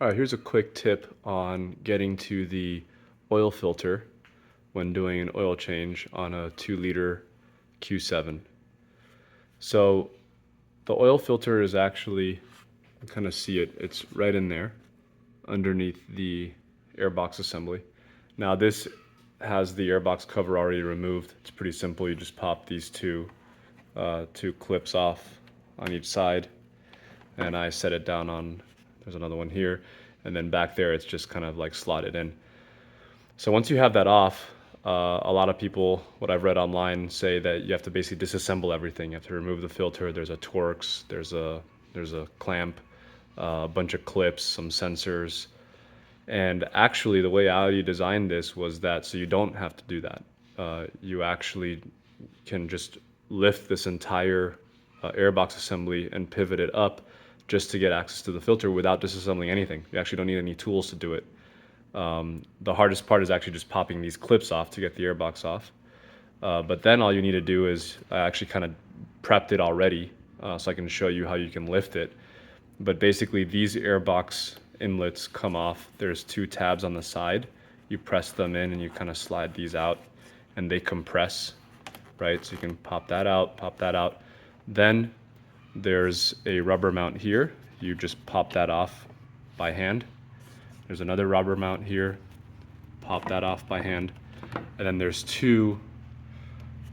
All right, here's a quick tip on getting to the oil filter when doing an oil change on a 2-liter Q7. So the oil filter is actually, you can kind of see it, it's right in there underneath the airbox assembly. Now this has the airbox cover already removed. It's pretty simple. You just pop these two clips off on each side, and I set it down on, there's another one here, and then back there it's just kind of like slotted in. So once you have that off, a lot of people, what I've read online, say that you have to basically disassemble everything. You have to remove the filter. There's a Torx, there's a clamp, a bunch of clips, some sensors. And actually the way Audi designed this was that so you don't have to do that. You actually can just lift this entire airbox assembly and pivot it up just to get access to the filter without disassembling anything. You actually don't need any tools to do it. The hardest part is actually just popping these clips off to get the airbox off. But then all you need to do is, I actually kind of prepped it already so I can show you how you can lift it. But basically these airbox inlets come off. There's two tabs on the side. You press them in and you kind of slide these out and they compress, right? So you can pop that out, pop that out. Then there's a rubber mount here. You just pop that off by hand. There's another rubber mount here. Pop that off by hand. And then there's two,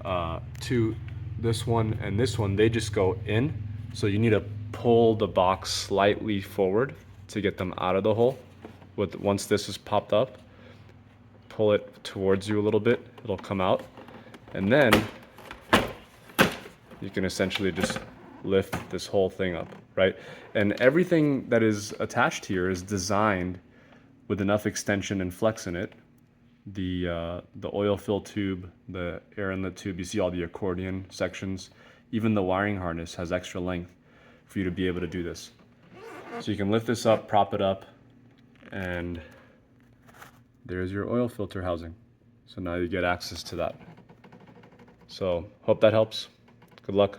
this one and this one, they just go in. So you need to pull the box slightly forward to get them out of the hole. Once this is popped up, pull it towards you a little bit, it'll come out. And then you can essentially just lift this whole thing up, right? And everything that is attached here is designed with enough extension and flex in it. The oil fill tube, the air inlet tube, you see all the accordion sections, even the wiring harness has extra length for you to be able to do this. So you can lift this up, prop it up, and there's your oil filter housing. So now you get access to that. So hope that helps. Good luck.